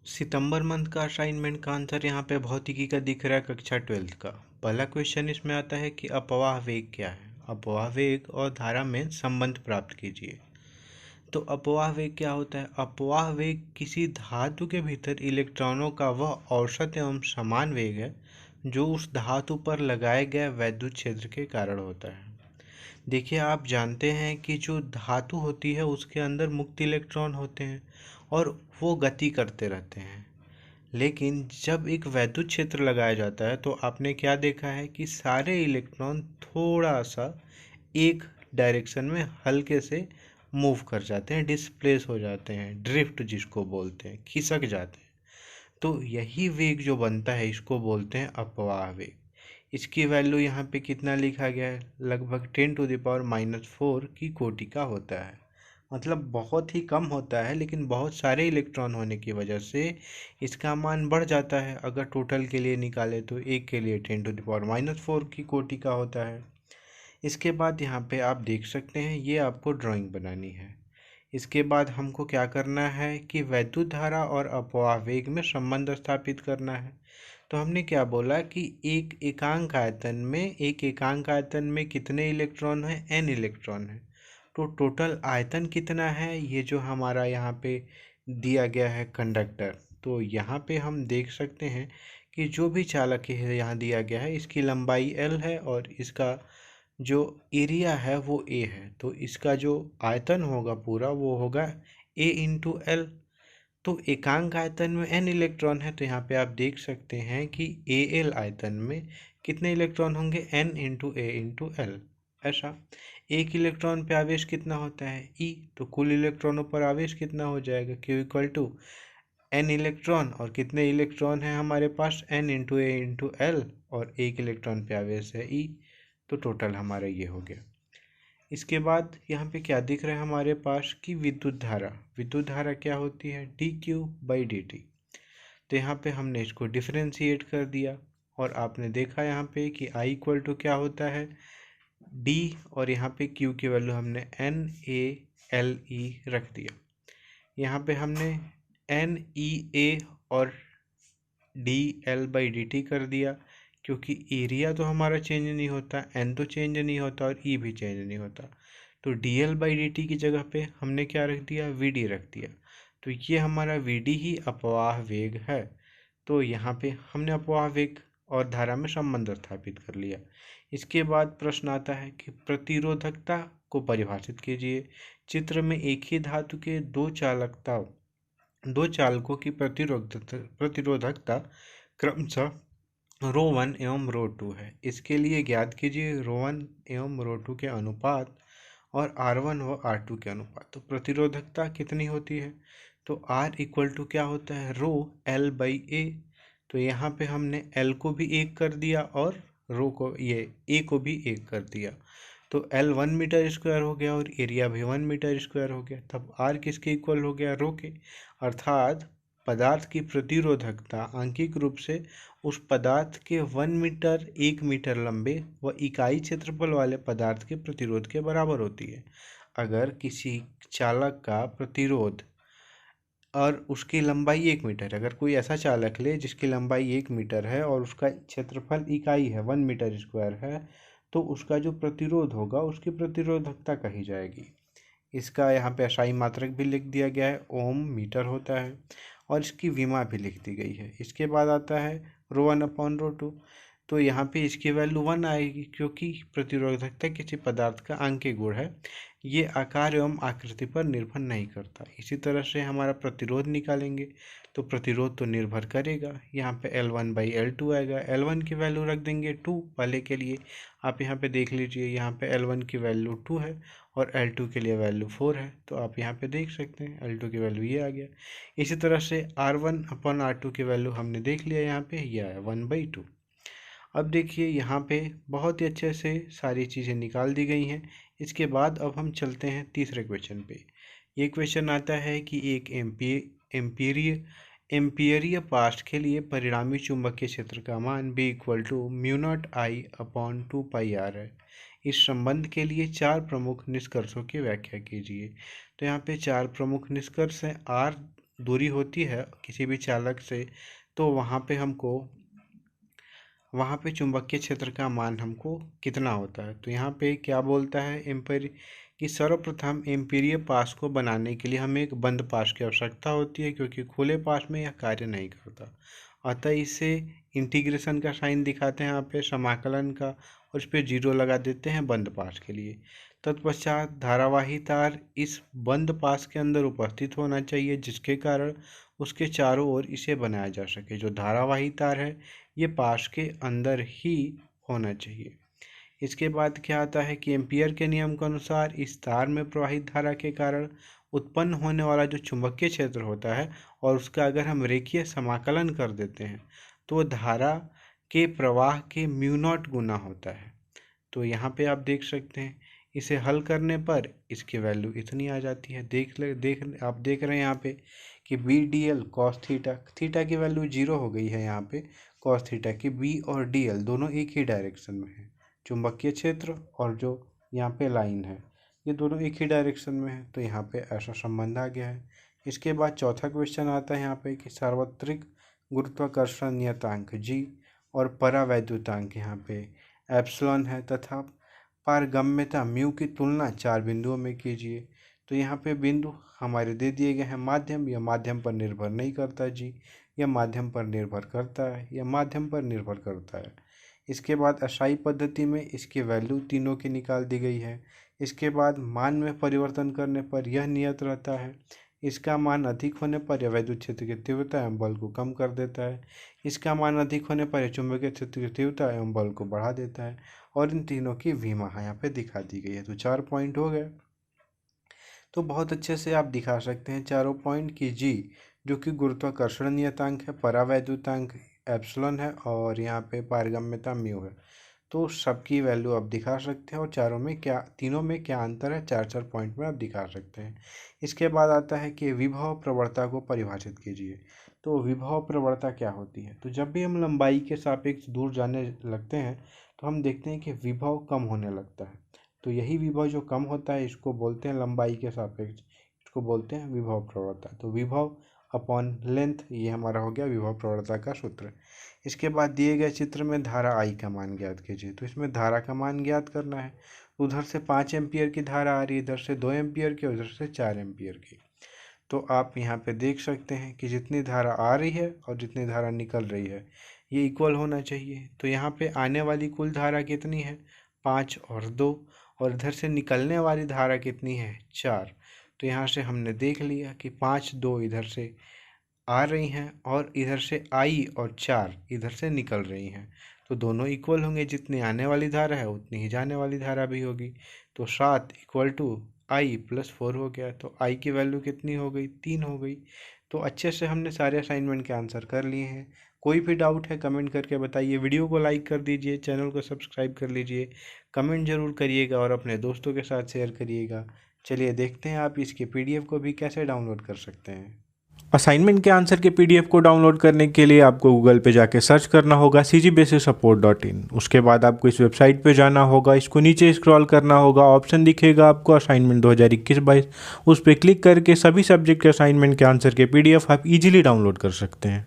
सितंबर month का assignment का answer यहाँ पे भौतिकी का दिख रहा है, कक्षा 12th का। पहला क्वेश्चन इसमें आता है कि अपवाह वेग क्या है। अपवाह वेग और धारा में संबंध प्राप्त कीजिए। तो अपवाह वेग क्या होता है? अपवाह वेग किसी धातु के भीतर इलेक्ट्रॉनों का वह औसत एवं समान वेग है जो उस धातु पर लगाए गए वैद्युत क्षेत्र के कारण होता है। देखिए, आप जानते हैं कि जो धातु होती है उसके अंदर मुक्त इलेक्ट्रॉन होते हैं और वो गति करते रहते हैं। लेकिन जब एक वैद्युत क्षेत्र लगाया जाता है तो आपने क्या देखा है कि सारे इलेक्ट्रॉन थोड़ा सा एक डायरेक्शन में हल्के से मूव कर जाते हैं, डिस्प्लेस हो जाते हैं, ड्रिफ्ट जिसको बोलते हैं, खिसक जाते हैं। तो यही वेग जो बनता है इसको बोलते हैं अपवाह वेग। इसकी वैल्यू यहाँ पे कितना लिखा गया है? लगभग 10⁻⁻⁴ की कोटि का होता है। मतलब बहुत ही कम होता है, लेकिन बहुत सारे इलेक्ट्रॉन होने की वजह से इसका मान बढ़ जाता है। अगर टोटल के लिए निकाले तो एक के लिए 10⁻⁴ की कोटि का होता है। इसके बाद यहाँ पे आप देख सकते हैं, ये आपको ड्राइंग बनानी है। इसके बाद हमको क्या करना है कि वैद्युत धारा और अपवाह वेग में संबंध स्थापित करना है। तो हमने क्या बोला कि एक एकांक आयतन में कितने इलेक्ट्रॉन हैं? n इलेक्ट्रॉन है। तो टोटल आयतन कितना है? ये जो हमारा यहाँ पे दिया गया है कंडक्टर, तो यहाँ पे हम देख सकते हैं कि जो भी चालक है यहाँ दिया गया है, इसकी लंबाई l है और इसका जो एरिया है वो a है। तो इसका जो आयतन होगा पूरा वो होगा a इंटू एल। तो एकांक आयतन में n इलेक्ट्रॉन है, तो यहाँ पे आप देख सकते हैं कि Al आयतन में कितने इलेक्ट्रॉन होंगे? n into A into L. ऐसा एक इलेक्ट्रॉन पे आवेश कितना होता है? E। तो कुल इलेक्ट्रॉनों पर आवेश कितना हो जाएगा? Q equal to n electron, और कितने इलेक्ट्रॉन है हमारे पास? n into A into L, और एक इलेक्ट्रॉन पे आवेश है E। तो टोटल हमारा ये हो गया। इसके बाद यहाँ पे क्या दिख रहा है हमारे पास कि विद्युत धारा क्या होती है? dQ/dt। तो यहाँ पे हमने इसको डिफरेंशिएट कर दिया और आपने देखा यहाँ पे कि I इक्वल टू क्या होता है? D, और यहाँ पे Q की वैल्यू हमने NaLe रख दिया। यहाँ पे हमने NeA और dL/dt कर दिया, क्योंकि एरिया तो हमारा चेंज नहीं होता, n तो चेंज नहीं होता और E भी चेंज नहीं होता। तो dL/dt की जगह पे हमने क्या रख दिया? Vd रख दिया। तो ये हमारा Vd ही अपवाह वेग है। तो यहाँ पे हमने अपवाह वेग और धारा में संबंध स्थापित कर लिया। इसके बाद प्रश्न आता है कि प्रतिरोधकता को परिभाषित कीजिए। चित्र में एक ही धातु के दो चालकों की प्रतिरोधकता क्रमशः ρ1 एवं ρ2 है। इसके लिए ज्ञात कीजिए ρ1 एवं ρ2 के अनुपात और R1 व R2 के अनुपात। तो प्रतिरोधकता कितनी होती है? तो R इक्वल टू क्या होता है? रो L/A। तो यहाँ पे हमने L को भी 1 कर दिया और A को भी 1 कर दिया। तो L 1 मीटर स्क्वायर हो गया और एरिया भी 1 मीटर स्क्वायर हो गया। तब R किसके इक्वल हो गया? रो के। अर्थात पदार्थ की प्रतिरोधकता आंशिक रूप से उस पदार्थ के 1 मीटर लंबे व इकाई क्षेत्रफल वाले पदार्थ के प्रतिरोध के बराबर होती है। अगर किसी चालक का प्रतिरोध और उसकी लंबाई 1 मीटर है, अगर कोई ऐसा चालक ले जिसकी लंबाई 1 मीटर है और उसका क्षेत्रफल इकाई है 1 मीटर स्क्वायर है, तो उसका जो प्रतिरोध होगा उसकी प्रतिरोधकता कही जाएगी। इसका यहाँ पे अशाई मात्रक भी लिख दिया गया है, ओम मीटर होता है, और इसकी विमा भी लिख दी गई है। इसके बाद आता है ρ1/ρ2। तो यहाँ पे इसकी वैल्यू 1 आएगी, क्योंकि प्रतिरोधकता किसी पदार्थ का आंशिक गुण है, ये आकार एवं आकृति पर निर्भर नहीं करता। इसी तरह से हमारा प्रतिरोध निकालेंगे तो प्रतिरोध तो निर्भर करेगा। यहाँ पे L1/L2 आएगा। L1 की वैल्यू रख देंगे 2 पहले के लिए। आप यहाँ पे देख लीजिए, यहाँ पे L1 की वैल्यू 2 है और L2 के लिए वैल्यू 4 है। तो आप यहाँ पे देख सकते हैं L2 की वैल्यू ये आ गया। इसी तरह से R1/R2 की वैल्यू हमने देख लिया, यहाँ पे ये आया 1/2। अब देखिए यहाँ पे बहुत ही अच्छे से सारी चीज़ें निकाल दी गई हैं। इसके बाद अब हम चलते हैं तीसरे क्वेश्चन पे। ये क्वेश्चन आता है कि एक एम्पीरिय पास्ट के लिए परिणामी चुंबकीय क्षेत्र का मान B इक्वल टू μ0I/2πr है। इस संबंध के लिए 4 प्रमुख निष्कर्षों की व्याख्या कीजिए। तो यहाँ पे 4 प्रमुख निष्कर्ष हैं। R दूरी होती है किसी भी चालक से, तो वहाँ पे चुंबकीय क्षेत्र का मान हमको कितना होता है। तो यहाँ पे क्या बोलता है एम्पेयर कि सर्वप्रथम एम्पीरिय पास को बनाने के लिए हमें एक बंद पास की आवश्यकता होती है, क्योंकि खुले पास में यह कार्य नहीं करता। अतः इसे इंटीग्रेशन का साइन दिखाते हैं यहाँ पे, समाकलन का, और इस पर 0 लगा देते हैं बंद पास के लिए। तत्पश्चात धारावाही तार इस बंद पास के अंदर उपस्थित होना चाहिए, जिसके कारण उसके चारों ओर इसे बनाया जा सके। जो धारावाही तार है ये पास के अंदर ही होना चाहिए। इसके बाद क्या आता है कि एम्पियर के नियम के अनुसार इस तार में प्रवाहित धारा के कारण उत्पन्न होने वाला जो चुंबकीय क्षेत्र होता है, और उसका अगर हम रेखीय समाकलन कर देते हैं तो धारा के प्रवाह के म्यू नॉट गुना होता है। तो यहाँ पे आप देख सकते हैं, इसे हल करने पर इसकी वैल्यू इतनी आ जाती है। आप देख रहे हैं यहाँ पे कि B D L cos theta की वैल्यू 0 हो गई है यहाँ पे कॉस थीटा की। बी और डी एल दोनों एक ही डायरेक्शन में है, चुंबकीय क्षेत्र और जो यहाँ पे लाइन है ये दोनों एक ही डायरेक्शन में है, तो यहाँ पे ऐसा संबंध आ गया है। इसके बाद चौथा क्वेश्चन आता है यहाँ पे कि सार्वत्रिक गुरुत्वाकर्षण नियतांक जी और परावैद्युतांक यहाँ पे एप्सिलॉन है, तथा पारगम्यता म्यू की तुलना 4 बिंदुओं में कीजिए। तो यहाँ पे बिंदु हमारे दे दिए गए हैं माध्यम, यह माध्यम पर निर्भर नहीं करता जी, यह माध्यम पर निर्भर करता है, यह माध्यम पर निर्भर करता है। इसके बाद अशाई पद्धति में इसकी वैल्यू तीनों की निकाल दी गई है। इसके बाद मान में परिवर्तन करने पर यह नियत रहता है। इसका मान अधिक होने पर यह वैद्युत क्षेत्र की तीव्रता एवं बल को कम कर देता है। इसका मान अधिक होने पर यह चुंबकीय क्षेत्र की तीव्रता एवं बल को बढ़ा देता है। और इन तीनों की विमा यहाँ पे दिखा दी गई है। तो 4 पॉइंट हो गए। तो बहुत अच्छे से आप दिखा सकते हैं चारों पॉइंट की जी जो कि गुरुत्वाकर्षण नियतांक है, परावैद्युतांक एप्सिलॉन है, और यहाँ पे पारगम्यता म्यू है। तो सबकी वैल्यू आप दिखा सकते हैं, और तीनों में क्या अंतर है 4-4 पॉइंट में आप दिखा सकते हैं। इसके बाद आता है कि विभव प्रवणता को परिभाषित कीजिए। तो विभव प्रवणता क्या होती है? तो जब भी हम लंबाई के सापेक्ष दूर जाने लगते हैं तो हम देखते हैं कि विभव कम होने लगता है। तो यही विभव जो कम होता है इसको बोलते हैं लंबाई के सापेक्ष, इसको बोलते हैं विभव प्रवणता। तो विभव अपॉन लेंथ, ये हमारा हो गया विभव प्रवणता का सूत्र। इसके बाद दिए गए चित्र में धारा आई का मान ज्ञात कीजिए। तो इसमें धारा का मान ज्ञात करना है। उधर से 5 एम्पियर की धारा आ रही है, इधर से 2 एम्पियर की, उधर से 4 एम्पियर की। तो आप यहाँ पे देख सकते हैं कि जितनी धारा आ रही है और जितनी धारा निकल रही है ये इक्वल होना चाहिए। तो यहाँ पे आने वाली कुल धारा कितनी है? 5 और 2, और इधर से निकलने वाली धारा कितनी है? 4। तो यहाँ से हमने देख लिया कि 5, 2 इधर से आ रही हैं और इधर से आई और 4 इधर से निकल रही हैं। तो दोनों इक्वल होंगे, जितनी आने वाली धारा है उतनी ही जाने वाली धारा भी होगी। तो 7 = आई + 4 हो गया। तो आई की वैल्यू कितनी हो गई? 3 हो गई। तो अच्छे से हमने सारे असाइनमेंट के आंसर कर लिए हैं। कोई भी डाउट है कमेंट करके बताइए। वीडियो को लाइक कर दीजिए, चैनल को सब्सक्राइब कर लीजिए, कमेंट ज़रूर करिएगा और अपने दोस्तों के साथ शेयर करिएगा। चलिए देखते हैं आप इसके PDF को भी कैसे डाउनलोड कर सकते हैं। असाइनमेंट के आंसर के PDF को डाउनलोड करने के लिए आपको गूगल पे जाके सर्च करना होगा cgbasicsupport.in। उसके बाद आपको इस वेबसाइट पे जाना होगा, इसको नीचे स्क्रॉल करना होगा, ऑप्शन दिखेगा आपको असाइनमेंट 2021-22, उस पर क्लिक करके सभी सब्जेक्ट के असाइनमेंट के आंसर के PDF आप इजीली डाउनलोड कर सकते हैं।